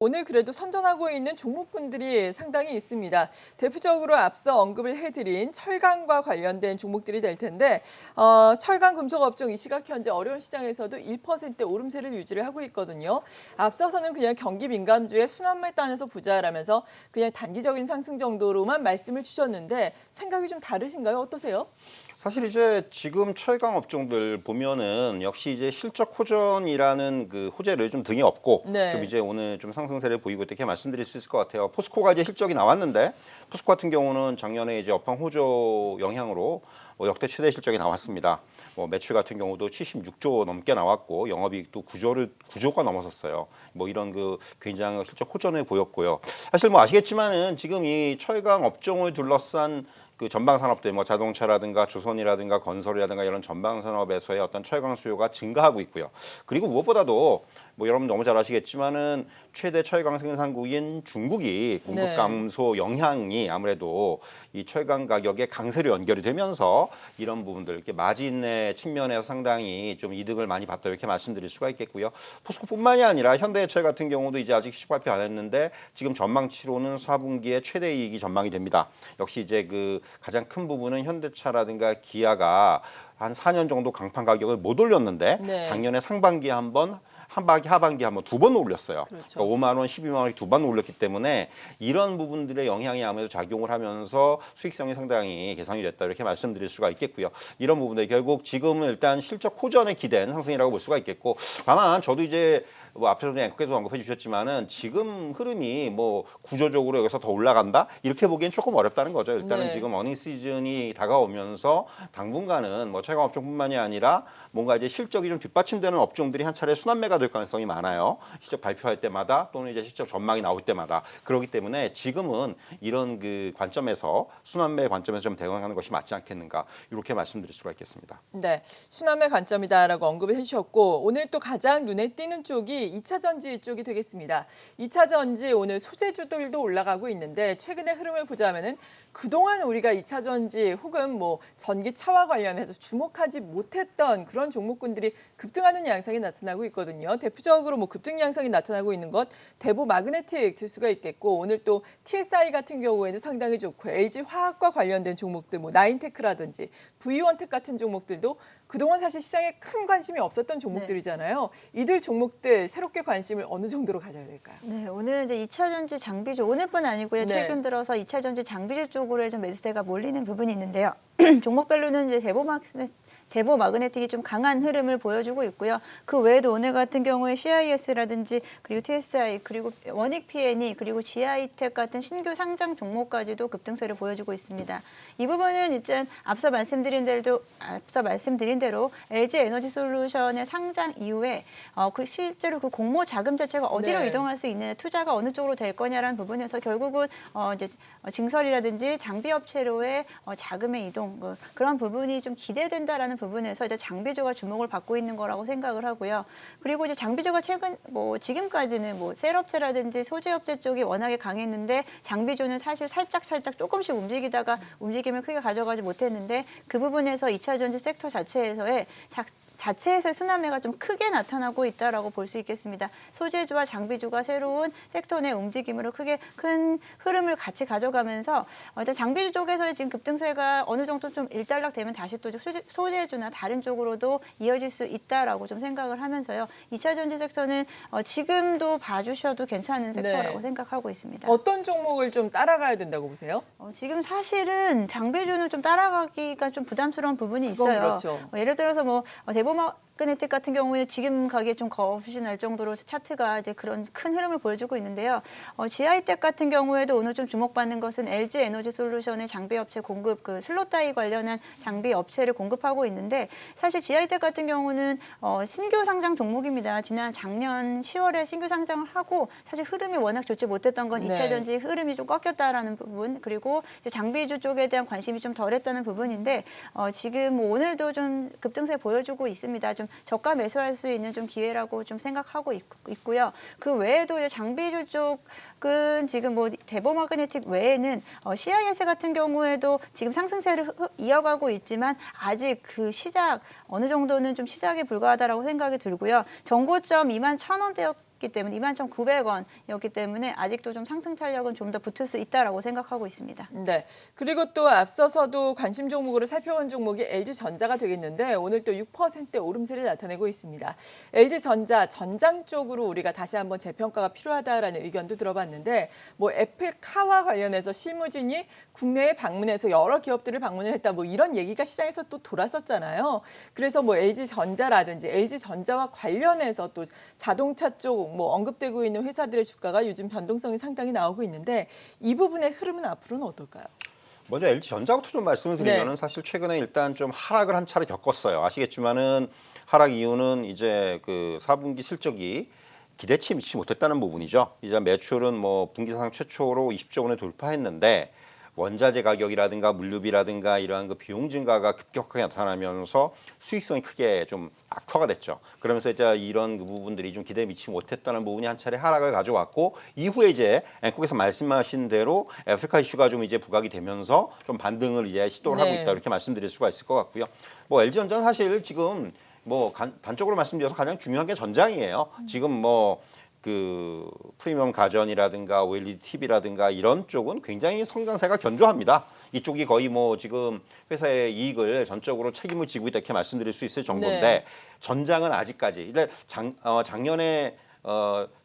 오늘 그래도 선전하고 있는 종목군들이 상당히 있습니다. 대표적으로 앞서 언급을 해드린 철강과 관련된 종목들이 될 텐데 철강 금속 업종 이 시각 현재 어려운 시장에서도 1% 오름세를 유지를 하고 있거든요. 앞서서는 그냥 경기 민감주의 순환매 단에서 보자라면서 그냥 단기적인 상승 정도로만 말씀을 주셨는데 생각이 좀 다르신가요? 어떠세요? 사실 이제 지금 철강 업종들 보면은 역시 이제 실적 호전이라는 그 호재를 좀 등에 업고 좀 네. 이제 오늘 좀 상승세를 보이고 이렇게 말씀드릴 수 있을 것 같아요. 포스코가 이제 실적이 나왔는데 포스코 같은 경우는 작년에 이제 업황 호조 영향으로 역대 최대 실적이 나왔습니다. 매출 같은 경우도 76조 넘게 나왔고 영업이익도 9조가 넘어섰어요. 이런 그 굉장히 실적 호전을 보였고요. 사실 아시겠지만은 지금 이 철강 업종을 둘러싼 그 전방 산업들 자동차라든가 조선이라든가 건설이라든가 이런 전방 산업에서의 어떤 철강 수요가 증가하고 있고요. 그리고 무엇보다도 여러분 너무 잘 아시겠지만은 최대 철강 생산국인 중국이 공급 네. 감소 영향이 아무래도 이 철강 가격의 강세로 연결이 되면서 이런 부분들 이렇게 마진의 측면에서 상당히 좀 이득을 많이 봤다 이렇게 말씀드릴 수가 있겠고요. 포스코뿐만이 아니라 현대해철 같은 경우도 이제 아직 시급 발표 안 했는데 지금 전망치로는 4분기에 최대 이익이 전망이 됩니다. 역시 이제 그 가장 큰 부분은 현대차라든가 기아가 한 4년 정도 강판 가격을 못 올렸는데 네. 작년에 상반기에 하반기 한번 두 번 올렸어요. 그렇죠. 그러니까 5만 원, 12만 원이 두 번 올렸기 때문에 이런 부분들의 영향이 아무래도 작용을 하면서 수익성이 상당히 개선이 됐다 이렇게 말씀드릴 수가 있겠고요. 이런 부분들 결국 지금은 일단 실적 호전에 기댄 상승이라고 볼 수가 있겠고 다만 저도 이제 앞에서도 앵커께서 언급해 주셨지만은 지금 흐름이 구조적으로 여기서 더 올라간다 이렇게 보기엔 조금 어렵다는 거죠. 일단은 네. 지금 어닝 시즌이 다가오면서 당분간은 철강 업종뿐만이 아니라 뭔가 이제 실적이 좀 뒷받침되는 업종들이 한 차례 순환매가 될 가능성이 많아요. 실적 발표할 때마다 또는 이제 실적 전망이 나올 때마다 그렇기 때문에 지금은 이런 그 관점에서 순환매 관점에서 좀 대응하는 것이 맞지 않겠는가 이렇게 말씀드릴 수가 있겠습니다. 네, 순환의 관점이다라고 언급을 해주셨고 오늘 또 가장 눈에 띄는 쪽이 2차 전지 쪽이 되겠습니다. 2차 전지 오늘 소재주들도 올라가고 있는데 최근의 흐름을 보자면은 그동안 우리가 2차 전지 혹은 전기차와 관련해서 주목하지 못했던 그런 종목군들이 급등하는 양상이 나타나고 있거든요. 대표적으로 급등 양상이 나타나고 있는 것 대보 마그네틱 들 수가 있겠고 오늘 또 TSI 같은 경우에는 상당히 좋고 LG 화학과 관련된 종목들 나인테크라든지 V원텍 같은 종목들도 그동안 사실 시장에 큰 관심이 없었던 종목들이잖아요. 이들 종목들 새롭게 관심을 어느 정도로 가져야 될까요? 네, 오늘 이제 2차 전지 장비주 오늘뿐 아니고요. 네. 최근 들어서 2차 전지 장비주 쪽으로 좀 매수세가 몰리는 부분이 있는데요. 종목별로는 이제 대보 마그네틱이 좀 강한 흐름을 보여주고 있고요. 그 외에도 오늘 같은 경우에 CIS라든지 그리고 TSI 그리고 원익 P&E 그리고 GI텍 같은 신규 상장 종목까지도 급등세를 보여주고 있습니다. 이 부분은 일단 앞서 말씀드린 대로 LG 에너지 솔루션의 상장 이후에 실제로 그 공모 자금 자체가 어디로 네. 이동할 수 있느냐, 투자가 어느 쪽으로 될 거냐라는 부분에서 결국은 이제 증설이라든지 장비 업체로의 자금의 이동 그런 부분이 좀 기대된다라는 부분에서 이제 장비주가 주목을 받고 있는 거라고 생각을 하고요. 그리고 이제 장비주가 지금까지는 셀업체라든지 소재업체 쪽이 워낙에 강했는데 장비주는 사실 살짝 조금씩 움직이다가 움직임을 크게 가져가지 못했는데 그 부분에서 2차 전지 섹터 자체에서의 순환매가 좀 크게 나타나고 있다라고 볼 수 있겠습니다. 소재주와 장비주가 새로운 섹터 내 움직임으로 큰 흐름을 같이 가져가면서 일단 장비주 쪽에서의 지금 급등세가 어느 정도 좀 일단락되면 다시 또 소재주나 다른 쪽으로도 이어질 수 있다라고 좀 생각을 하면서요. 2차 전지 섹터는 지금도 봐주셔도 괜찮은 섹터라고 생각하고 있습니다. 어떤 종목을 좀 따라가야 된다고 보세요? 지금 사실은 장비주는 좀 따라가기가 좀 부담스러운 부분이 있어요. 그렇죠. 예를 들어서 대보마그네틱 같은 경우에 지금 가기에 좀 겁이 날 정도로 차트가 이제 그런 큰 흐름을 보여주고 있는데요. GI텍 같은 경우에도 오늘 좀 주목받는 것은 LG 에너지 솔루션의 장비 업체 공급 슬롯 다이 관련한 장비 업체를 공급하고 있는데 사실 GI텍 같은 경우는 신규 상장 종목입니다. 작년 10월에 신규 상장을 하고 사실 흐름이 워낙 좋지 못했던 건 2차 전지 흐름이 좀 꺾였다라는 부분 그리고 이제 장비주 쪽에 대한 관심이 좀 덜했다는 부분인데 지금 오늘도 좀 급등세 보여주고 있습니다. 좀 저가 매수할 수 있는 좀 기회라고 좀 생각하고 있고요. 그 외에도 이제 장비주 쪽은 지금 대보마그네틱 외에는 CIS 같은 경우에도 지금 상승세를 이어가고 있지만 아직 그 시작 어느 정도는 좀 시작에 불과하다라고 생각이 들고요. 전고점 21,000원대 했기 때문에 21,900원이었기 때문에 아직도 좀 상승 탄력은 좀 더 붙을 수 있다라고 생각하고 있습니다. 네. 그리고 또 앞서서도 관심 종목으로 살펴본 종목이 LG전자가 되겠는데 오늘 또 6%대 오름세를 나타내고 있습니다. LG전자 전장 쪽으로 우리가 다시 한번 재평가가 필요하다라는 의견도 들어봤는데 뭐 애플카와 관련해서 실무진이 국내에 방문해서 여러 기업들을 방문을 했다 뭐 이런 얘기가 시장에서 또 돌았었잖아요. 그래서 뭐 LG전자라든지 LG전자와 관련해서 또 자동차 쪽 뭐 언급되고 있는 회사들의 주가가 요즘 변동성이 상당히 나오고 있는데 이 부분의 흐름은 앞으로는 어떨까요? 먼저 LG전자부터 좀 말씀을 드리면은 사실 최근에 일단 좀 하락을 한 차례 겪었어요. 아시겠지만은 하락 이유는 이제 그 4분기 실적이 기대치에 미치지 못했다는 부분이죠. 이제 매출은 뭐 분기상 최초로 20조 원을 돌파했는데 원자재 가격이라든가 물류비라든가 이러한 그 비용 증가가 급격하게 나타나면서 수익성이 크게 좀 악화가 됐죠. 그러면서 이제 이런 그 부분들이 좀 기대에 미치지 못했다는 부분이 한 차례 하락을 가져왔고 이후에 이제 앵커께서 말씀하신 대로 아프리카 이슈가 좀 이제 부각이 되면서 좀 반등을 이제 시도를 하고 있다 이렇게 말씀드릴 수가 있을 것 같고요. 뭐 LG전자는 사실 지금 뭐 단적으로 말씀드려서 가장 중요한 게 전장이에요. 지금 뭐 그 프리미엄 가전이라든가 OLED TV라든가 이런 쪽은 굉장히 성장세가 견조합니다. 이쪽이 거의 뭐 지금 회사의 이익을 전적으로 책임을 지고 있다 이렇게 말씀드릴 수 있을 정도인데 네. 전장은 아직까지 일단 작년에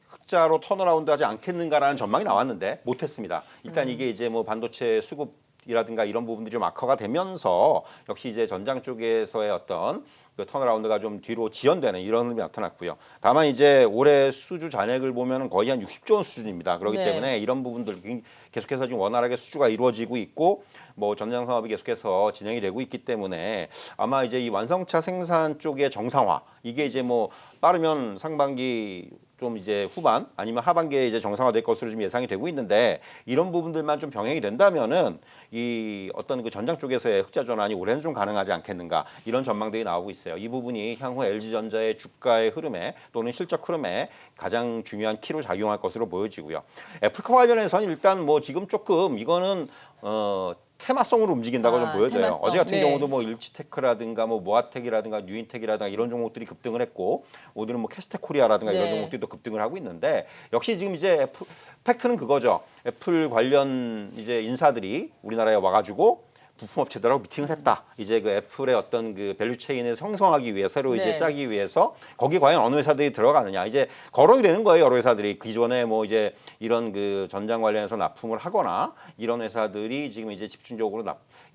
흑자로 턴어라운드하지 않겠는가라는 전망이 나왔는데 못했습니다. 일단 이게 이제 뭐 반도체 수급이라든가 이런 부분들이 좀 악화가 되면서 역시 이제 전장 쪽에서의 어떤 그 턴어라운드가 좀 뒤로 지연되는 이런 흐름이 나타났고요. 다만 이제 올해 수주 잔액을 보면 거의 한 60조 원 수준입니다. 그렇기 네. 때문에 이런 부분들 계속해서 지금 원활하게 수주가 이루어지고 있고 뭐 전장 사업이 계속해서 진행이 되고 있기 때문에 아마 이제 이 완성차 생산 쪽의 정상화 이게 이제 뭐 빠르면 상반기 좀 이제 후반 아니면 하반기에 이제 정상화될 것으로 지금 예상이 되고 있는데 이런 부분들만 좀 병행이 된다면은 이 어떤 그 전장 쪽에서의 흑자 전환이 올해는 좀 가능하지 않겠는가 이런 전망들이 나오고 있어요. 이 부분이 향후 LG전자의 주가의 흐름에 또는 실적 흐름에 가장 중요한 키로 작용할 것으로 보여지고요. 애플카 관련해서는 일단 뭐 지금 조금 이거는 테마성으로 움직인다고 좀 보여져요. 테마성. 어제 같은 네. 경우도 뭐 일치테크라든가 뭐 모아텍이라든가 뉴인텍이라든가 이런 종목들이 급등을 했고 오늘은 뭐 캐스테코리아라든가 이런 네. 종목들이 또 급등을 하고 있는데 역시 지금 이제 팩트는 그거죠. 애플 관련 이제 인사들이 우리나라에 와가지고 부품업체들하고 미팅을 했다. 이제 그 애플의 어떤 그 밸류 체인을 형성하기 위해 새로 이제 네. 짜기 위해서 거기 과연 어느 회사들이 들어가느냐. 이제 거론이 되는 거예요. 여러 회사들이 기존에 뭐 이제 이런 그 전장 관련해서 납품을 하거나 이런 회사들이 지금 이제 집중적으로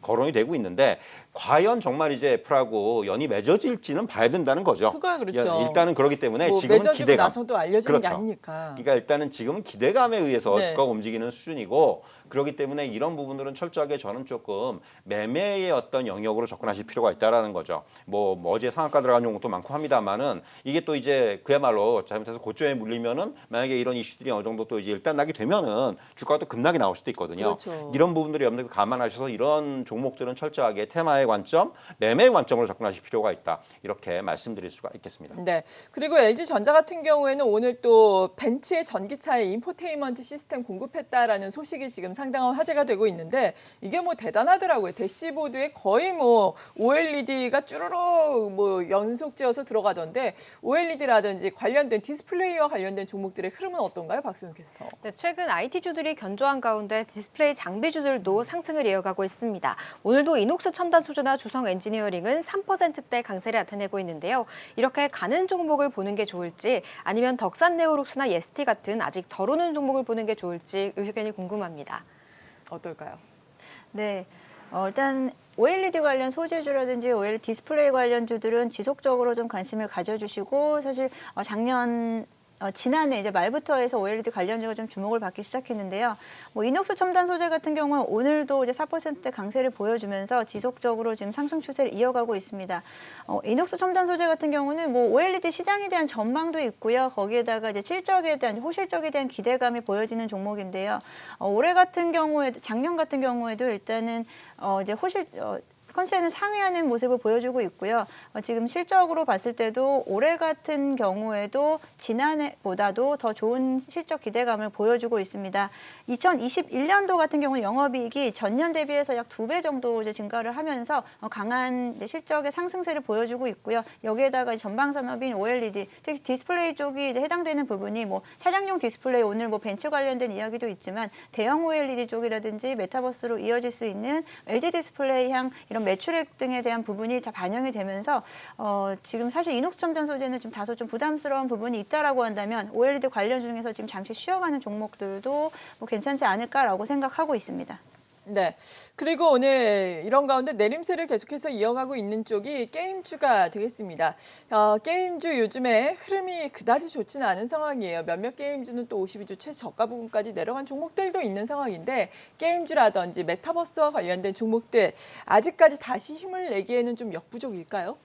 거론이 되고 있는데 과연 정말 이제 애플하고 연이 맺어질지는 봐야 된다는 거죠. 그거야 그렇죠. 일단은 그렇기 때문에 뭐 지금은 맺어지고 기대감. 나서도 알려지는 게 그렇죠. 아니니까. 그러니까 일단은 지금은 기대감에 의해서 네. 주가가 움직이는 수준이고 그렇기 때문에 이런 부분들은 철저하게 저는 조금 매매의 어떤 영역으로 접근하실 필요가 있다라는 거죠. 뭐 어제 상한가 들어간 종목도 많고 합니다만은 이게 또 이제 그야말로 잘못해서 고점에 물리면은 만약에 이런 이슈들이 어느 정도 또 이제 일단락이 되면은 주가가 또 급락이 나올 수도 있거든요. 그렇죠. 이런 부분들이 여러분들 감안하셔서 이런 종목들은 철저하게 테마의 관점, 매매의 관점으로 접근하실 필요가 있다. 이렇게 말씀드릴 수가 있겠습니다. 네. 그리고 LG전자 같은 경우에는 오늘 또 벤츠의 전기차에 인포테인먼트 시스템 공급했다라는 소식이 지금 상당한 화제가 되고 있는데 이게 뭐 대단하더라고요. 대시보드에 거의 뭐 OLED가 쭈루룩 뭐 연속지어서 들어가던데 OLED라든지 관련된 디스플레이와 관련된 종목들의 흐름은 어떤가요, 박수영 캐스터? 네, 최근 IT주들이 견조한 가운데 디스플레이 장비주들도 상승을 이어가고 있습니다. 오늘도 이녹스 첨단 소재나 주성 엔지니어링은 3%대 강세를 나타내고 있는데요. 이렇게 가는 종목을 보는 게 좋을지 아니면 덕산 네오룩스나 예스티 같은 아직 덜 오는 종목을 보는 게 좋을지 의견이 궁금합니다. 어떨까요? 네. 일단 OLED 관련 소재주라든지 OLED 디스플레이 관련주들은 지속적으로 좀 관심을 가져주시고 사실 지난해 이제 말부터 해서 OLED 관련주가 좀 주목을 받기 시작했는데요. 뭐 이녹스 첨단 소재 같은 경우는 오늘도 이제 4%대 강세를 보여주면서 지속적으로 지금 상승 추세를 이어가고 있습니다. 이녹스 첨단 소재 같은 경우는 뭐 OLED 시장에 대한 전망도 있고요. 거기에다가 이제 실적에 대한 호실적에 대한 기대감이 보여지는 종목인데요. 올해 같은 경우에도 작년 같은 경우에도 일단은 이제 컨센을 상회하는 모습을 보여주고 있고요. 지금 실적으로 봤을 때도 올해 같은 경우에도 지난해보다도 더 좋은 실적 기대감을 보여주고 있습니다. 2021년도 같은 경우는 영업이익이 전년 대비해서 약 2배 정도 이제 증가를 하면서 강한 이제 실적의 상승세를 보여주고 있고요. 여기에다가 전방 산업인 OLED, 특히 디스플레이 쪽이 이제 해당되는 부분이 뭐 차량용 디스플레이 오늘 뭐 벤츠 관련된 이야기도 있지만 대형 OLED 쪽이라든지 메타버스로 이어질 수 있는 LG 디스플레이 향 이런 매출액 등에 대한 부분이 다 반영이 되면서 지금 사실 이녹스 첨단 소재는 좀 다소 좀 부담스러운 부분이 있다라고 한다면 OLED 관련 중에서 지금 잠시 쉬어가는 종목들도 뭐 괜찮지 않을까라고 생각하고 있습니다. 네. 그리고 오늘 이런 가운데 내림세를 계속해서 이어가고 있는 쪽이 게임주가 되겠습니다. 게임주 요즘에 흐름이 그다지 좋지는 않은 상황이에요. 몇몇 게임주는 또 52주 최저가 부분까지 내려간 종목들도 있는 상황인데 게임주라든지 메타버스와 관련된 종목들 아직까지 다시 힘을 내기에는 좀 역부족일까요?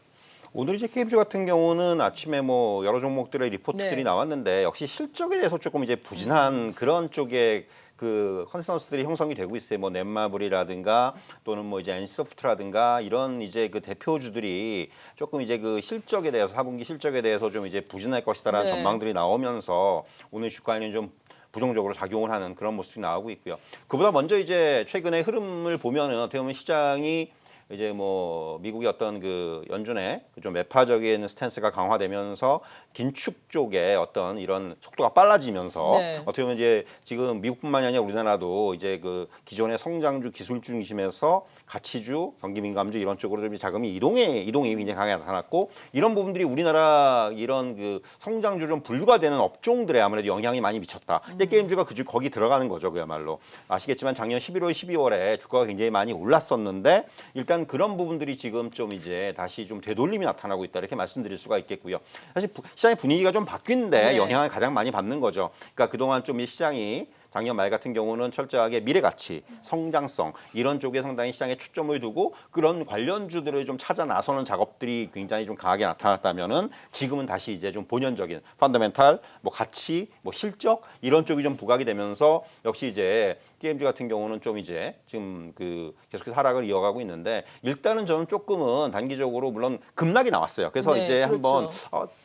오늘 이제 게임주 같은 경우는 아침에 뭐 여러 종목들의 리포트들이 네. 나왔는데 역시 실적에 대해서 조금 이제 부진한 그런 쪽에 그 컨센서스들이 형성이 되고 있어요. 뭐 넷마블이라든가 또는 뭐 이제 NC소프트라든가 이런 이제 그 대표주들이 조금 이제 그 실적에 대해서 4분기 실적에 대해서 좀 이제 부진할 것이다라는 네. 전망들이 나오면서 오늘 주가에는 좀 부정적으로 작용을 하는 그런 모습이 나오고 있고요. 그보다 먼저 이제 최근의 흐름을 보면은 어떻게 보면 시장이 이제 뭐 미국의 어떤 그 연준의 좀 매파적인 스탠스가 강화되면서 긴축 쪽에 어떤 이런 속도가 빨라지면서 네. 어떻게 보면 이제 지금 미국뿐만이 아니라 우리나라도 이제 그 기존의 성장주 기술주 중심에서 가치주, 경기민감주 이런 쪽으로 좀 자금이 이동이 굉장히 강하게 나타났고 이런 부분들이 우리나라 이런 그 성장주 좀 분류가 되는 업종들에 아무래도 영향이 많이 미쳤다. 이제 게임주가 거기 들어가는 거죠, 그야말로. 아시겠지만 작년 11월, 12월에 주가가 굉장히 많이 올랐었는데 일단 그런 부분들이 지금 좀 이제 다시 좀 되돌림이 나타나고 있다 이렇게 말씀드릴 수가 있겠고요. 사실 시장의 분위기가 좀 바뀐데 네. 영향을 가장 많이 받는 거죠. 그러니까 그동안 좀 이 시장이 작년 말 같은 경우는 철저하게 미래 가치, 성장성 이런 쪽에 상당히 시장에 초점을 두고 그런 관련주들을 좀 찾아 나서는 작업들이 굉장히 좀 강하게 나타났다면은 지금은 다시 이제 좀 본연적인 펀더멘탈, 뭐 가치, 뭐 실적 이런 쪽이 좀 부각이 되면서 역시 이제 게임주 같은 경우는 좀 이제 지금 그 계속해서 하락을 이어가고 있는데 일단은 저는 조금은 단기적으로 물론 급락이 나왔어요. 그래서 네, 이제 그렇죠. 한번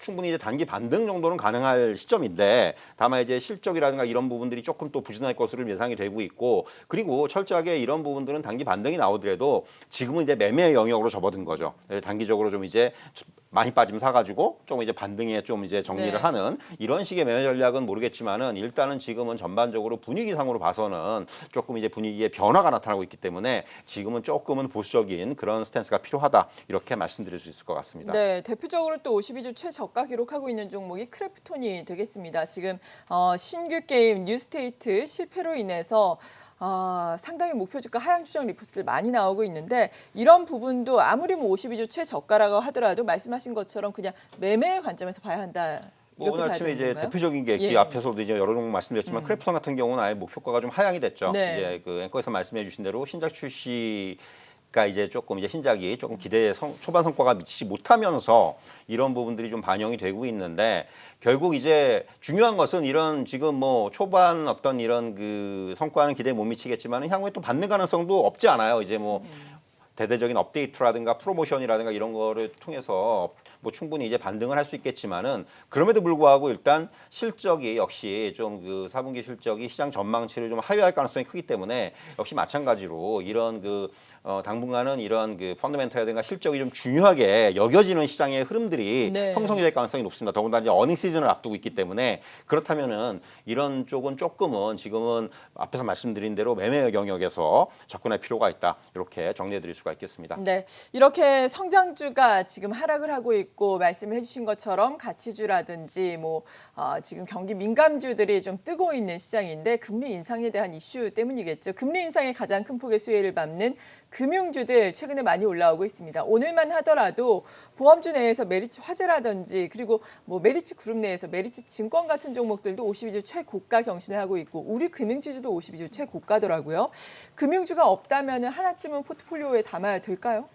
충분히 이제 단기 반등 정도는 가능할 시점인데 다만 이제 실적이라든가 이런 부분들이 조금 또 부진할 것으로 예상이 되고 있고 그리고 철저하게 이런 부분들은 단기 반등이 나오더라도 지금은 이제 매매 영역으로 접어든 거죠. 단기적으로 좀 이제 많이 빠지면 사가지고 좀 이제 반등에 좀 이제 정리를 네. 하는 이런 식의 매매 전략은 모르겠지만은 일단은 지금은 전반적으로 분위기상으로 봐서는 조금 이제 분위기에 변화가 나타나고 있기 때문에 지금은 조금은 보수적인 그런 스탠스가 필요하다 이렇게 말씀드릴 수 있을 것 같습니다. 네, 대표적으로 또 52주 최저가 기록하고 있는 종목이 크래프톤이 되겠습니다. 지금 신규 게임 뉴스테이트 실패로 인해서 상당히 목표 주가 하향 추정 리포트들 많이 나오고 있는데 이런 부분도 아무리 뭐 52주 최저가라고 하더라도 말씀하신 것처럼 그냥 매매 관점에서 봐야 한다. 뭐 이렇게 오늘 봐야 아침에 되는 이제 건가요? 대표적인 게 예. 앞에서도 이제 여러 종목 말씀드렸지만 크래프톤 같은 경우는 아예 목표가가 좀 하향이 됐죠. 네. 이제 그 앵커에서 말씀해주신 대로 신작 출시가 이제 조금 이제 신작이 조금 기대에 초반 성과가 미치지 못하면서 이런 부분들이 좀 반영이 되고 있는데 결국 이제 중요한 것은 이런 지금 뭐 초반 어떤 이런 그 성과는 기대에 못 미치겠지만 향후에 또 받는 가능성도 없지 않아요. 이제 뭐 대대적인 업데이트라든가 프로모션이라든가 이런 거를 통해서 뭐 충분히 이제 반등을 할 수 있겠지만은 그럼에도 불구하고 일단 실적이 역시 좀 그 4분기 실적이 시장 전망치를 좀 하회할 가능성이 크기 때문에 역시 마찬가지로 이런 그 당분간은 이런 그 펀더멘탈이라든가 실적이 좀 중요하게 여겨지는 시장의 흐름들이 네. 형성이 될 가능성이 높습니다. 더군다나 이제 어닝 시즌을 앞두고 있기 때문에 그렇다면은 이런 쪽은 조금은 지금은 앞에서 말씀드린 대로 매매 영역에서 접근할 필요가 있다. 이렇게 정리해 드릴 수가 있겠습니다. 네, 이렇게 성장주가 지금 하락을 하고 있고 말씀해 주신 것처럼 가치주라든지 뭐 지금 경기 민감주들이 좀 뜨고 있는 시장인데 금리 인상에 대한 이슈 때문이겠죠. 금리 인상에 가장 큰 폭의 수혜를 받는 금융주들 최근에 많이 올라오고 있습니다. 오늘만 하더라도 보험주 내에서 메리츠 화재라든지 그리고 뭐 메리츠 그룹 내에서 메리츠 증권 같은 종목들도 52주 최고가 경신을 하고 있고 우리 금융지주도 52주 최고가더라고요. 금융주가 없다면 하나쯤은 포트폴리오에 담아야 될까요?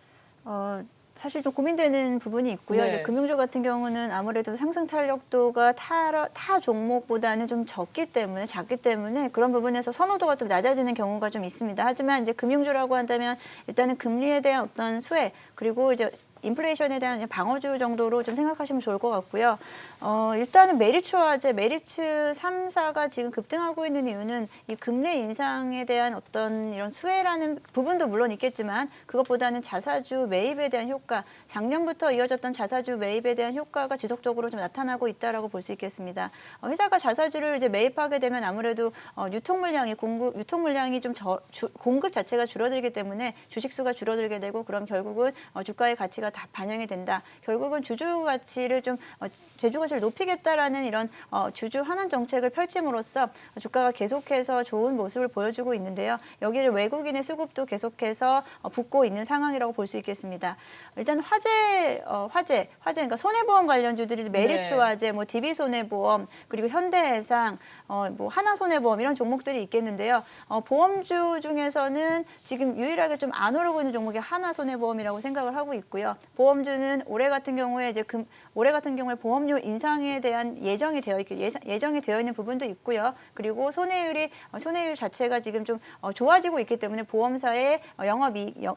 사실 좀 고민되는 부분이 있고요. 네. 이제 금융주 같은 경우는 아무래도 상승 탄력도가 타 종목보다는 좀 작기 때문에 그런 부분에서 선호도가 좀 낮아지는 경우가 좀 있습니다. 하지만 이제 금융주라고 한다면 일단은 금리에 대한 어떤 수혜 그리고 이제 인플레이션에 대한 방어주 정도로 좀 생각하시면 좋을 것 같고요. 일단은 메리츠 화재, 메리츠 3사가 지금 급등하고 있는 이유는 이 금리 인상에 대한 어떤 이런 수혜라는 부분도 물론 있겠지만 그것보다는 자사주 매입에 대한 효과, 작년부터 이어졌던 자사주 매입에 대한 효과가 지속적으로 좀 나타나고 있다라고 볼 수 있겠습니다. 회사가 자사주를 이제 매입하게 되면 아무래도 유통 물량이 좀 공급 자체가 줄어들기 때문에 주식 수가 줄어들게 되고 그럼 결국은 주가의 가치가 다 반영이 된다. 결국은 주주 가치를 좀 제주 가치를 높이겠다라는 이런 주주 환원 정책을 펼침으로써 주가가 계속해서 좋은 모습을 보여주고 있는데요. 여기에 외국인의 수급도 계속해서 붙고 있는 상황이라고 볼 수 있겠습니다. 일단 화재 그러니까 손해보험 관련주들이 메리츠 네. 화재, 뭐 DB 손해보험 그리고 현대해상, 뭐 하나손해보험 이런 종목들이 있겠는데요. 보험주 중에서는 지금 유일하게 좀 안 오르고 있는 종목이 하나손해보험이라고 생각을 하고 있고요. 보험주는 올해 같은 경우에 보험료 인상에 대한 예정이 되어 있는 부분도 있고요. 그리고 손해율 자체가 지금 좀 좋아지고 있기 때문에 보험사의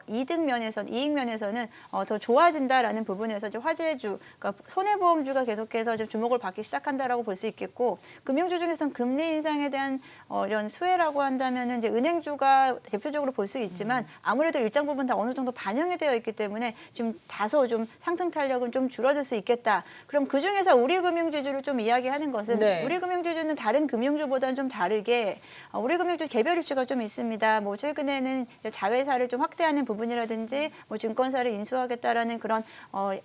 이익 면에서는 더 좋아진다라는 부분에서 이제 화재주, 그러니까 손해보험주가 계속해서 좀 주목을 받기 시작한다라고 볼 수 있겠고, 금융주 중에서는 금리 인상에 대한 이런 수혜라고 한다면은 이제 은행주가 대표적으로 볼 수 있지만 아무래도 일정 부분 다 어느 정도 반영이 되어 있기 때문에 좀 다소 좀 상승 탄력은 좀 줄어들 수 있겠다. 그럼 그 중에서 우리금융지주를 좀 이야기하는 것은 네. 우리금융지주는 다른 금융주보다는 좀 다르게 우리금융주 개별 이슈가 좀 있습니다. 뭐 최근에는 이제 자회사를 좀 확대하는 부분이라든지 뭐 증권사를 인수하겠다라는 그런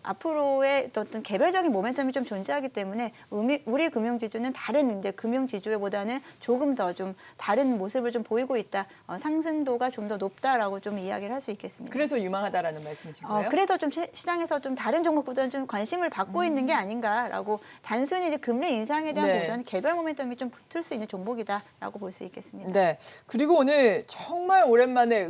앞으로의 어떤 개별적인 모멘텀이 좀 존재하기 때문에 우리 금융지주는 다른 이제 금융지주보다는 조금 더 좀 다른 모습을 좀 보이고 있다. 상승도가 좀 더 높다라고 좀 이야기를 할 수 있겠습니다. 그래서 유망하다라는 말씀이신 거예요? 그래서 좀 시장에서 좀 다른 종목보다는 좀 관심을 받고 있는 게 아닌가라고 단순히 이제 금리 인상에 대한 네. 보다는 개별 모멘텀이 좀 붙을 수 있는 종목이다라고 볼 수 있겠습니다. 네. 그리고 오늘 정말 오랜만에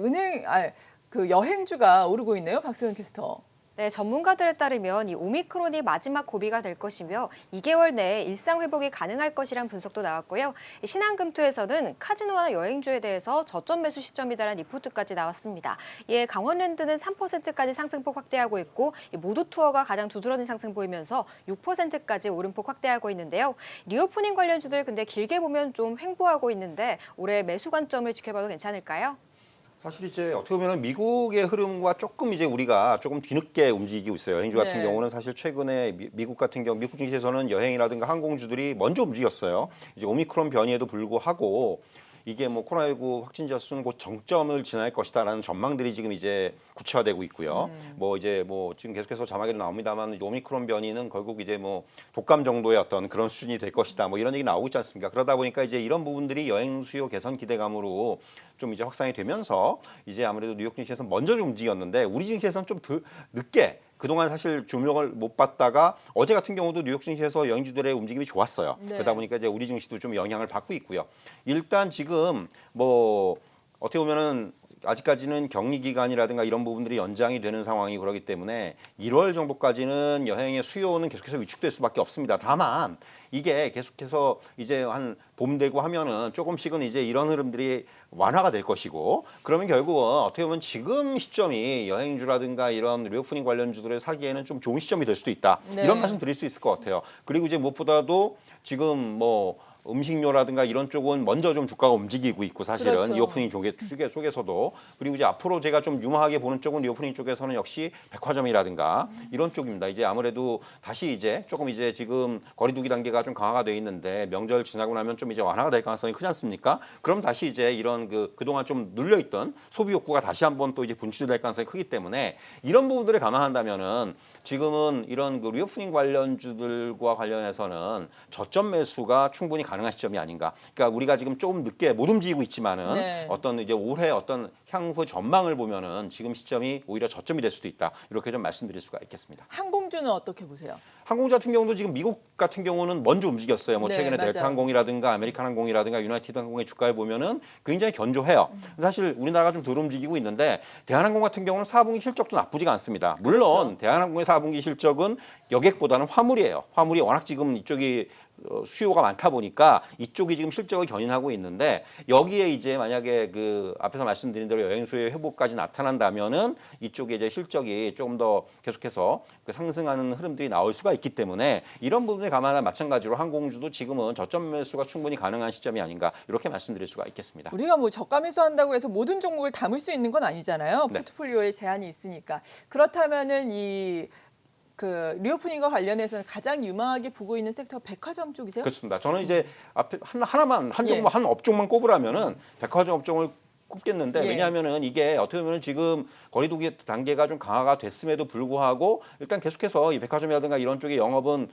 그 여행주가 오르고 있네요, 박소연 캐스터. 네, 전문가들에 따르면 이 오미크론이 마지막 고비가 될 것이며 2개월 내에 일상 회복이 가능할 것이란 분석도 나왔고요. 신한금투에서는 카지노와 여행주에 대해서 저점 매수 시점이다라는 리포트까지 나왔습니다. 이에 강원랜드는 3%까지 상승폭 확대하고 있고 모두 투어가 가장 두드러진 상승 보이면서 6%까지 오름폭 확대하고 있는데요. 리오프닝 관련주들 근데 길게 보면 좀 횡보하고 있는데 올해 매수 관점을 지켜봐도 괜찮을까요? 사실 이제 어떻게 보면 미국의 흐름과 조금 이제 우리가 조금 뒤늦게 움직이고 있어요. 여행주 같은 네. 경우는 사실 최근에 미국 증시에서는 여행이라든가 항공주들이 먼저 움직였어요. 이제 오미크론 변이에도 불구하고 이게 뭐 코로나19 확진자 수는 곧 정점을 지날 것이다라는 전망들이 지금 이제 구체화되고 있고요. 뭐 이제 뭐 지금 계속해서 자막에도 나옵니다만 오미크론 변이는 결국 이제 뭐 독감 정도의 어떤 그런 수준이 될 것이다. 뭐 이런 얘기 나오고 있지 않습니까? 그러다 보니까 이제 이런 부분들이 여행 수요 개선 기대감으로 좀 이제 확산이 되면서 이제 아무래도 뉴욕 증시에서 먼저 좀 움직였는데 우리 증시에서는 좀 더 늦게 그동안 사실 주목을 못 받다가 어제 같은 경우도 뉴욕 증시에서 여행주들의 움직임이 좋았어요. 네. 그러다 보니까 이제 우리 증시도 좀 영향을 받고 있고요. 일단 지금 뭐 어떻게 보면은 아직까지는 격리 기간이라든가 이런 부분들이 연장이 되는 상황이 그러기 때문에 1월 정도까지는 여행의 수요는 계속해서 위축될 수밖에 없습니다. 다만 이게 계속해서 이제 한 봄 되고 하면은 조금씩은 이제 이런 흐름들이 완화가 될 것이고 그러면 결국은 어떻게 보면 지금 시점이 여행주라든가 이런 리오프닝 관련주들을 사기에는 좀 좋은 시점이 될 수도 있다. 네. 이런 말씀 드릴 수 있을 것 같아요. 그리고 이제 무엇보다도 지금 뭐 음식료라든가 이런 쪽은 먼저 좀 주가가 움직이고 있고 사실은 그렇죠. 리오프닝 쪽에서도 그리고 이제 앞으로 제가 좀 유망하게 보는 쪽은 리오프닝 쪽에서는 역시 백화점이라든가 이런 쪽입니다. 이제 아무래도 다시 이제 조금 이제 지금 거리두기 단계가 좀 강화가 돼 있는데 명절 지나고 나면 좀 이제 완화가 될 가능성이 크지 않습니까? 그럼 다시 이제 이런 그동안 좀 눌려 있던 소비 욕구가 다시 한번 또 이제 분출이 될 가능성이 크기 때문에 이런 부분들을 감안한다면은 지금은 이런 그 리오프닝 관련주들과 관련해서는 저점 매수가 충분히 가능한 시점이 아닌가. 그러니까 우리가 지금 조금 늦게 못 움직이고 있지만은 네. 어떤 이제 올해 어떤 향후 전망을 보면은 지금 시점이 오히려 저점이 될 수도 있다. 이렇게 좀 말씀드릴 수가 있겠습니다. 항공주는 어떻게 보세요? 항공주 같은 경우도 지금 미국 같은 경우는 먼저 움직였어요. 뭐 네, 최근에 맞아요. 델타 항공이라든가 아메리칸 항공이라든가 유나이티드 항공의 주가를 보면은 굉장히 견조해요. 사실 우리나라가 좀 덜 움직이고 있는데 대한항공 같은 경우는 4분기 실적도 나쁘지가 않습니다. 물론 그렇죠. 대한항공의 4분기 실적은 여객보다는 화물이에요. 화물이 워낙 지금 이쪽이 수요가 많다 보니까 이쪽이 지금 실적을 견인하고 있는데 여기에 이제 만약에 그 앞에서 말씀드린 대로 여행 수요의 회복까지 나타난다면은 이쪽에 이제 실적이 조금 더 계속해서 그 상승하는 흐름들이 나올 수가 있기 때문에 이런 부분에 감안한 마찬가지로 항공주도 지금은 저점 매수가 충분히 가능한 시점이 아닌가 이렇게 말씀드릴 수가 있겠습니다. 우리가 뭐 저가 매수한다고 해서 모든 종목을 담을 수 있는 건 아니잖아요. 네. 포트폴리오에 제한이 있으니까. 그렇다면은 그 리오프닝과 관련해서는 가장 유망하게 보고 있는 섹터가 백화점 쪽이세요? 그렇습니다. 저는 이제 앞에 하나만 한 예. 종목 한 업종만 꼽으라면은 백화점 업종을 꼽겠는데 예. 왜냐하면은 이게 어떻게 보면 지금 거리두기 단계가 좀 강화가 됐음에도 불구하고 일단 계속해서 이 백화점이라든가 이런 쪽의 영업은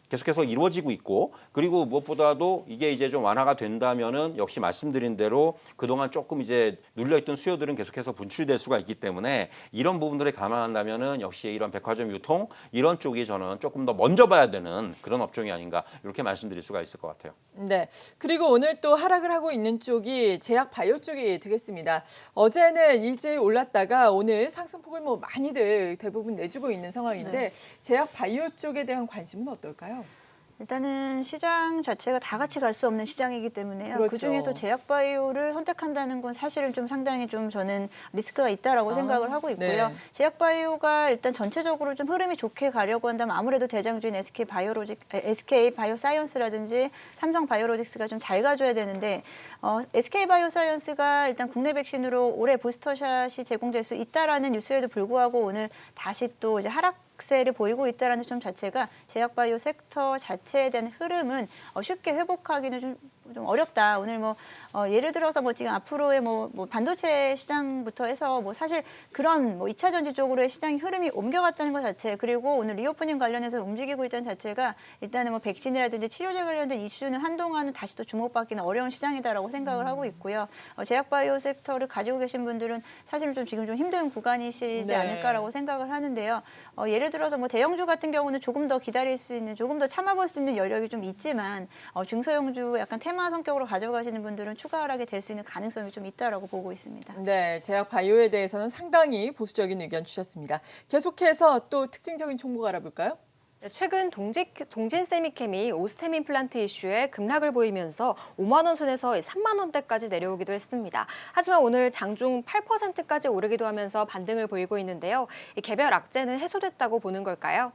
계속해서 이루어지고 있고 그리고 무엇보다도 이게 이제 좀 완화가 된다면은 역시 말씀드린 대로 그동안 조금 이제 눌려있던 수요들은 계속해서 분출이 될 수가 있기 때문에 이런 부분들을 감안한다면은 역시 이런 백화점 유통 이런 쪽이 저는 조금 더 먼저 봐야 되는 그런 업종이 아닌가 이렇게 말씀드릴 수가 있을 것 같아요. 네. 그리고 오늘 또 하락을 하고 있는 쪽이 제약 바이오 쪽이 되겠습니다. 어제는 일제히 올랐다가 오늘 상승폭을 뭐 많이들 대부분 내주고 있는 상황인데 네. 제약 바이오 쪽에 대한 관심은 어떨까요? 일단은 시장 자체가 다 같이 갈 수 없는 시장이기 때문에요. 그렇죠. 그중에서 제약바이오를 선택한다는 건 사실은 좀 상당히 좀 저는 리스크가 있다라고 생각을 하고 있고요. 네. 제약바이오가 일단 전체적으로 좀 흐름이 좋게 가려고 한다면 아무래도 대장주인 SK 바이오사이언스라든지 삼성 바이오로직스가 좀 잘 가줘야 되는데 SK 바이오사이언스가 일단 국내 백신으로 올해 부스터샷이 제공될 수 있다라는 뉴스에도 불구하고 오늘 다시 또 이제 하락세를 보이고 있다는 점 자체가 제약바이오 섹터 자체에 대한 흐름은 쉽게 회복하기는 좀 어렵다. 오늘 뭐 예를 들어서 뭐 지금 앞으로의 뭐 반도체 시장부터 해서 뭐 사실 그런 뭐 2차 전지 쪽으로의 시장의 흐름이 옮겨갔다는 것 자체 그리고 오늘 리오프닝 관련해서 움직이고 있다는 자체가 일단은 뭐 백신이라든지 치료제 관련된 이슈는 한동안은 다시 또 주목받기는 어려운 시장이다라고 생각을 하고 있고요. 제약바이오 섹터를 가지고 계신 분들은 사실은 좀 지금 좀 힘든 구간이시지 네. 않을까라고 생각을 하는데요. 예를 들어서 뭐 대형주 같은 경우는 조금 더 기다릴 수 있는, 조금 더 참아볼 수 있는 여력이 좀 있지만 중소형주 약간 테마 성격으로 가져가시는 분들은 추가 하락이 될 수 있는 가능성이 좀 있다라고 보고 있습니다. 네, 제약 바이오에 대해서는 상당히 보수적인 의견 주셨습니다. 계속해서 또 특징적인 종목 알아볼까요? 최근 동진 세미캠이 오스템 임플란트 이슈에 급락을 보이면서 5만 원 선에서 3만 원대까지 내려오기도 했습니다. 하지만 오늘 장중 8%까지 오르기도 하면서 반등을 보이고 있는데요. 이 개별 악재는 해소됐다고 보는 걸까요?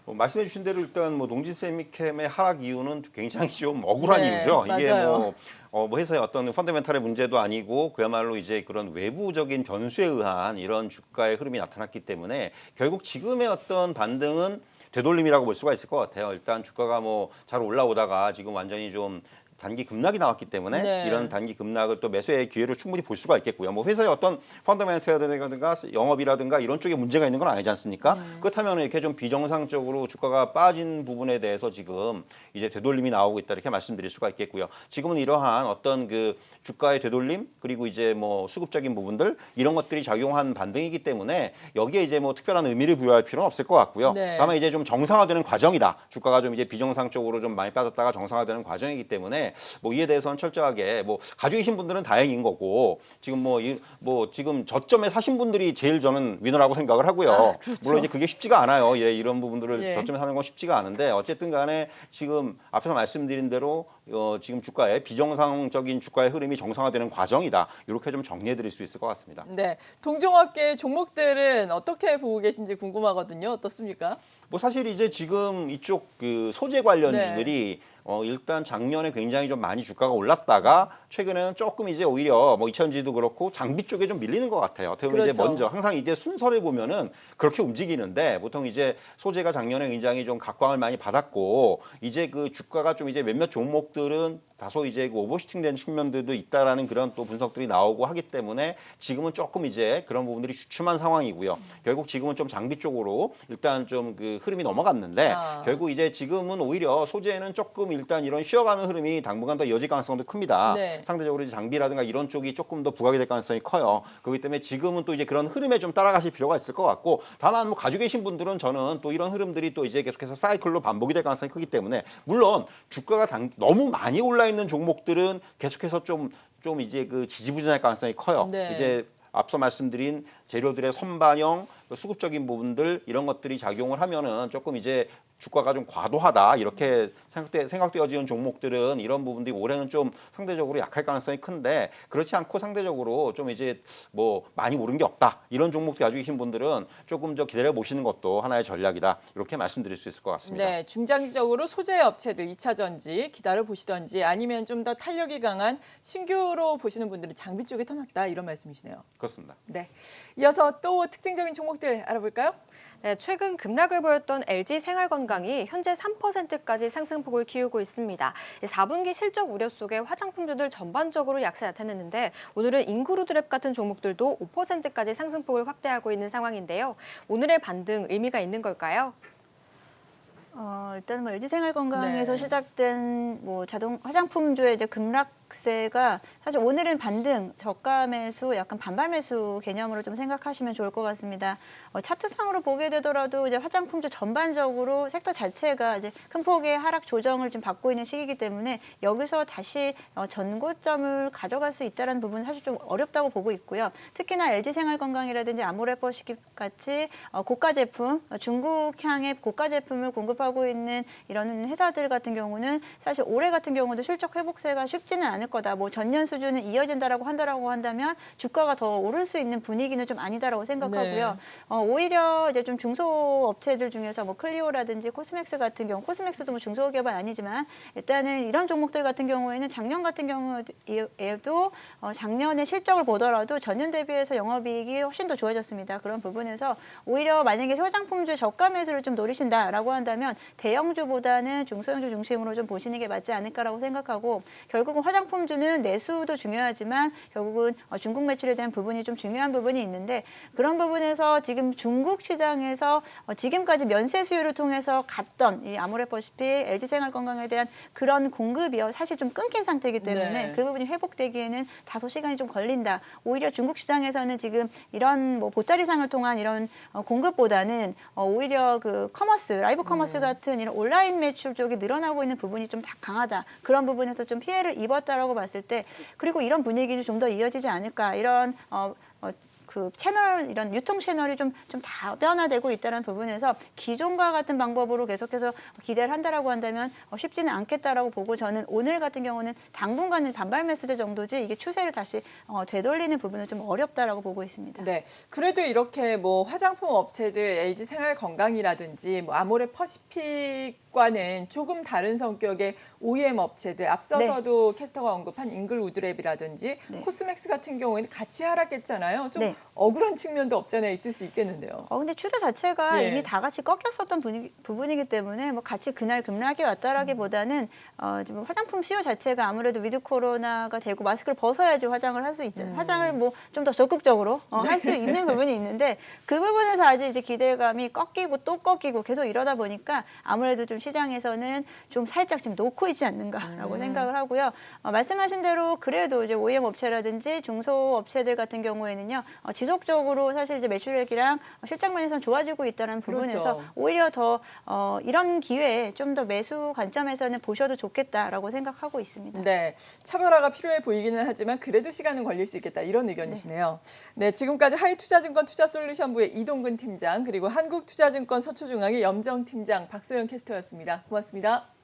말씀해 주신 대로 일단 뭐 농진세미캠의 하락 이유는 굉장히 좀 억울한 네, 이유죠. 이게 맞아요. 뭐 회사의 어떤 펀더멘탈의 문제도 아니고 그야말로 이제 그런 외부적인 변수에 의한 이런 주가의 흐름이 나타났기 때문에 결국 지금의 어떤 반등은 되돌림이라고 볼 수가 있을 것 같아요. 일단 주가가 뭐 잘 올라오다가 지금 완전히 좀 단기 급락이 나왔기 때문에 네. 이런 단기 급락을 또 매수의 기회를 충분히 볼 수가 있겠고요. 뭐 회사의 어떤 펀더멘털이라든가 영업이라든가 이런 쪽에 문제가 있는 건 아니지 않습니까? 그렇다면 이렇게 좀 비정상적으로 주가가 빠진 부분에 대해서 지금 이제 되돌림이 나오고 있다 이렇게 말씀드릴 수가 있겠고요. 지금은 이러한 어떤 그 주가의 되돌림 그리고 이제 뭐 수급적인 부분들 이런 것들이 작용한 반등이기 때문에 여기에 이제 뭐 특별한 의미를 부여할 필요는 없을 것 같고요. 네. 다만 이제 좀 정상화되는 과정이다. 주가가 좀 이제 비정상적으로 좀 많이 빠졌다가 정상화되는 과정이기 때문에 뭐 이에 대해서는 철저하게 뭐 가지고 계신 분들은 다행인 거고 지금 뭐 지금 저점에 사신 분들이 제일 저는 위너라고 생각을 하고요. 그렇죠. 물론 이제 그게 쉽지가 않아요. 예, 이런 부분들을 예. 저점에 사는 건 쉽지가 않은데 어쨌든 간에 지금 앞에서 말씀드린 대로 지금 주가의 비정상적인 주가의 흐름이 정상화되는 과정이다. 이렇게 좀 정리해 드릴 수 있을 것 같습니다. 네, 동종업계 종목들은 어떻게 보고 계신지 궁금하거든요. 어떻습니까? 뭐 사실 이제 지금 이쪽 그 소재 관련주들이 일단 작년에 굉장히 좀 많이 주가가 올랐다가 최근에는 조금 이제 오히려 뭐 이천지도 그렇고 장비 쪽에 좀 밀리는 것 같아요. 어떻게 보면 이제 그렇죠. 먼저 항상 이제 순서를 보면은 그렇게 움직이는데 보통 이제 소재가 작년에 굉장히 좀 각광을 많이 받았고 이제 그 주가가 좀 이제 몇몇 종목들은 다소 이제 그 오버슈팅된 측면들도 있다라는 그런 또 분석들이 나오고 하기 때문에 지금은 조금 이제 그런 부분들이 주춤한 상황이고요. 결국 지금은 좀 장비 쪽으로 일단 좀 그 흐름이 넘어갔는데 결국 이제 지금은 오히려 소재는 조금 일단 이런 쉬어가는 흐름이 당분간 더 이어질 가능성도 큽니다. 네. 상대적으로 이제 장비라든가 이런 쪽이 조금 더 부각이 될 가능성이 커요. 그렇기 때문에 지금은 또 이제 그런 흐름에 좀 따라가실 필요가 있을 것 같고, 다만 뭐 가지고 계신 분들은 저는 또 이런 흐름들이 또 이제 계속해서 사이클로 반복이 될 가능성이 크기 때문에, 물론 주가가 너무 많이 올라 있는 종목들은 계속해서 좀 이제 그 지지부진할 가능성이 커요. 네. 이제 앞서 말씀드린 재료들의 선반영, 수급적인 부분들 이런 것들이 작용을 하면은 조금 이제 주가가 좀 과도하다 이렇게 생각되어지는 종목들은 이런 부분들이 올해는 좀 상대적으로 약할 가능성이 큰데, 그렇지 않고 상대적으로 좀 이제 뭐 많이 오른 게 없다 이런 종목들 가지고 계신 분들은 조금 더 기다려 보시는 것도 하나의 전략이다, 이렇게 말씀드릴 수 있을 것 같습니다. 네, 중장기적으로 소재 업체들 2차 전지 기다려 보시던지, 아니면 좀 더 탄력이 강한 신규로 보시는 분들은 장비 쪽이 더 낫다, 이런 말씀이시네요. 그렇습니다. 네, 이어서 또 특징적인 종목들 알아볼까요? 네, 최근 급락을 보였던 LG 생활건강이 현재 3%까지 상승폭을 키우고 있습니다. 4분기 실적 우려 속에 화장품주들 전반적으로 약세 나타냈는데, 오늘은 인구루드랩 같은 종목들도 5%까지 상승폭을 확대하고 있는 상황인데요. 오늘의 반등 의미가 있는 걸까요? 일단 뭐 LG생활건강에서 네. 시작된 뭐 자동 화장품주의 이제 급락세가 사실 오늘은 반등, 저가 매수, 약간 반발 매수 개념으로 좀 생각하시면 좋을 것 같습니다. 차트상으로 보게 되더라도 이제 화장품주 전반적으로 섹터 자체가 이제 큰 폭의 하락 조정을 지금 받고 있는 시기이기 때문에 여기서 다시 전고점을 가져갈 수 있다는 부분은 사실 좀 어렵다고 보고 있고요. 특히나 LG생활건강이라든지 아모레퍼시픽 같이 고가 제품, 중국향의 고가 제품을 공급하고 있는 이런 회사들 같은 경우는 사실 올해 같은 경우도 실적 회복세가 쉽지는 않을 거다. 뭐 전년 수준은 이어진다라고 한다면 주가가 더 오를 수 있는 분위기는 좀 아니다라고 생각하고요. 오히려 이제 좀 중소업체들 중에서 뭐 클리오라든지 코스맥스 같은 경우, 코스맥스도 뭐 중소기업은 아니지만 일단은 이런 종목들 같은 경우에는 작년 같은 경우에도 작년에 실적을 보더라도 전년 대비해서 영업이익이 훨씬 더 좋아졌습니다. 그런 부분에서 오히려 만약에 화장품주 저가 매수를 좀 노리신다라고 한다면 대형주보다는 중소형주 중심으로 좀 보시는 게 맞지 않을까라고 생각하고, 결국은 화장품주는 내수도 중요하지만 결국은 중국 매출에 대한 부분이 좀 중요한 부분이 있는데, 그런 부분에서 지금 중국 시장에서 지금까지 면세 수요를 통해서 갔던 이 아모레퍼시픽, LG생활건강에 대한 그런 공급이요 사실 좀 끊긴 상태이기 때문에 네. 그 부분이 회복되기에는 다소 시간이 좀 걸린다. 오히려 중국 시장에서는 지금 이런 뭐 보따리상을 통한 이런 공급보다는 오히려 그 커머스, 라이브 커머스 같은 이런 온라인 매출 쪽이 늘어나고 있는 부분이 좀 다 강하다. 그런 부분에서 좀 피해를 입었다라고 봤을 때, 그리고 이런 분위기는 좀 더 이어지지 않을까, 이런 그 채널, 이런 유통 채널이 좀 다변화되고 있다는 부분에서 기존과 같은 방법으로 계속해서 기대를 한다라고 한다면 쉽지는 않겠다라고 보고, 저는 오늘 같은 경우는 당분간은 반발 매수대 정도지 이게 추세를 다시 되돌리는 부분은 좀 어렵다라고 보고 있습니다. 네, 그래도 이렇게 뭐 화장품 업체들 LG생활건강이라든지 뭐 아모레퍼시픽과는 조금 다른 성격의 OEM 업체들, 앞서서도 캐스터가 언급한 잉글우드랩이라든지 네. 코스맥스 같은 경우에는 같이 하락했잖아요. 좀 네. 억울한 측면도 없지 않아 있을 수 있겠는데요. 근데 추세 자체가 예. 이미 다 같이 꺾였었던 부분이기 때문에 뭐 같이 그날 급락이 왔다라기보다는 지금 화장품 수요 자체가 아무래도 위드 코로나가 되고 마스크를 벗어야지 화장을 할 수 있잖아요. 화장을 뭐 좀 더 적극적으로 할 수 있는 부분이 있는데, 그 부분에서 아직 이제 기대감이 꺾이고 또 꺾이고 계속 이러다 보니까 아무래도 좀 시장에서는 좀 살짝 지금 놓고 있지 않는가라고 생각을 하고요. 말씀하신 대로 그래도 이제 OEM 업체라든지 중소업체들 같은 경우에는요, 지속적으로 사실 이제 매출액이랑 실적 면에서는 좋아지고 있다는 부분에서 그렇죠. 오히려 더 이런 기회에 좀 더 매수 관점에서는 보셔도 좋겠다라고 생각하고 있습니다. 네, 차별화가 필요해 보이기는 하지만 그래도 시간은 걸릴 수 있겠다, 이런 의견이시네요. 네, 지금까지 하이투자증권 투자솔루션부의 이동근 팀장, 그리고 한국투자증권 서초중앙의 염정 팀장, 박소영 캐스터였습니다. 고맙습니다.